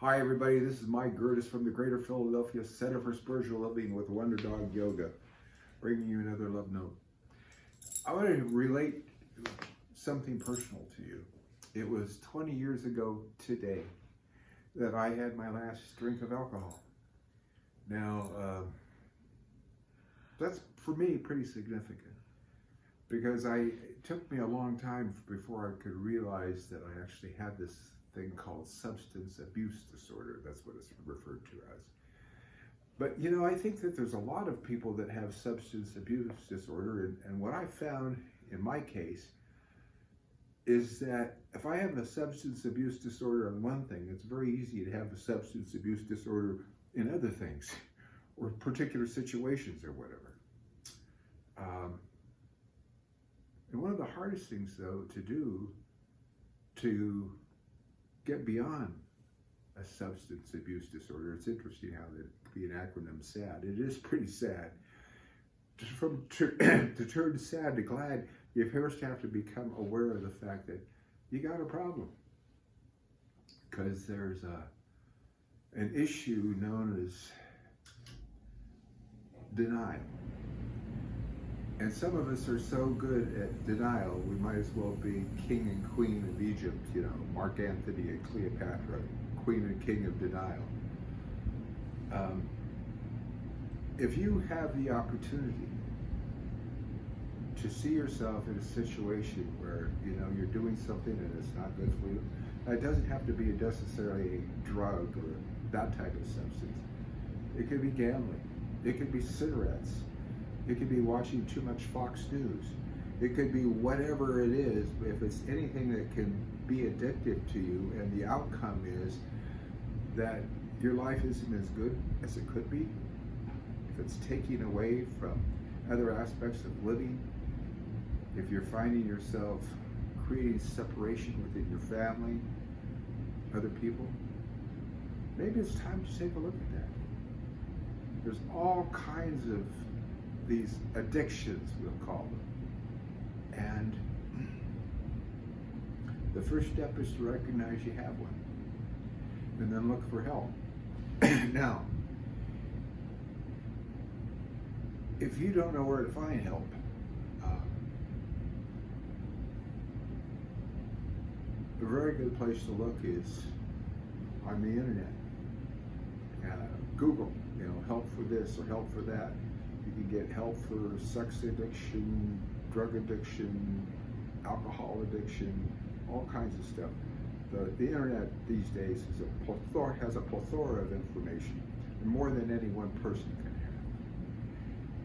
Hi everybody, this is Mike Gerdes from the Greater Philadelphia Center for Spiritual Living with Wonder Dog Yoga, bringing you another love note. I want to relate something personal to you. It was 20 years ago today that I had my last drink of alcohol. Now, that's for me pretty significant because it took me a long time before I could realize that I actually had this thing called substance abuse disorder. That's what it's referred to as. But you know, I think that there's a lot of people that have substance abuse disorder, and what I found in my case is that if I have a substance abuse disorder on one thing, it's very easy to have a substance abuse disorder in other things or particular situations or whatever. And one of the hardest things though to do to get beyond a substance abuse disorder, it's interesting how that could be an acronym SAD. It is pretty sad. To turn sad to glad, you first have to become aware of the fact that you got a problem. Because there's an issue known as denial. And some of us are so good at denial, we might as well be king and queen of Egypt, you know, Mark Antony and Cleopatra, queen and king of denial. If you have the opportunity to see yourself in a situation where, you know, you're doing something and it's not good for you, it doesn't have to be necessarily a drug or that type of substance. It could be gambling. It could be cigarettes. It could be watching too much Fox News. It could be whatever it is. If it's anything that can be addictive to you and the outcome is that your life isn't as good as it could be, if it's taking away from other aspects of living, if you're finding yourself creating separation within your family, other people, maybe it's time to take a look at that. There's all kinds of these addictions, we'll call them. And the first step is to recognize you have one and then look for help. Now, if you don't know where to find help, a very good place to look is on the internet. Google, you know, help for this or help for that. You can get help for sex addiction, drug addiction, alcohol addiction, all kinds of stuff. The internet these days has a plethora of information, more than any one person can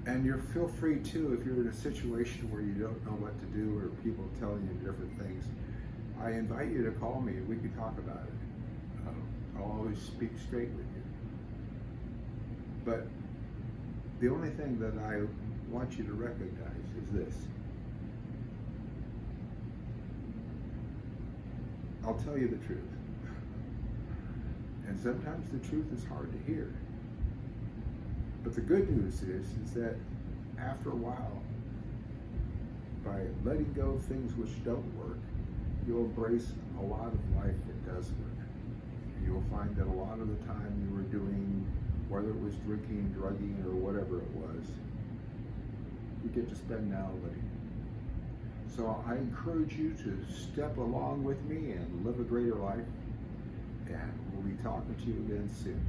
have. And you feel free too, if you're in a situation where you don't know what to do or people telling you different things, I invite you to call me and we can talk about it. I'll always speak straight with you. But the only thing that I want you to recognize is this. I'll tell you the truth. And sometimes the truth is hard to hear. But the good news is that after a while, by letting go of things which don't work, you'll embrace a lot of life that does work. You'll find that a lot of the time you were doing, whether it was drinking, drugging, or whatever it was, you get to spend now living. So I encourage you to step along with me and live a greater life, and we'll be talking to you again soon.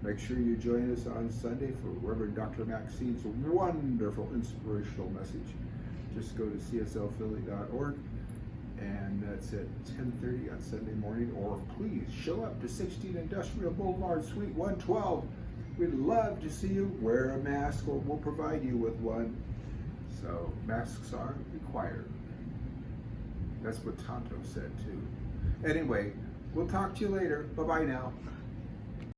Make sure you join us on Sunday for Reverend Dr. Maxine's wonderful inspirational message. Just go to cslphilly.org, and that's at 10:30 on Sunday morning, or please show up to 16 Industrial Boulevard, Suite 112. We'd love to see you. Wear a mask, or we'll provide you with one. So masks are required. That's what Tonto said too. Anyway, we'll talk to you later. Bye-bye now.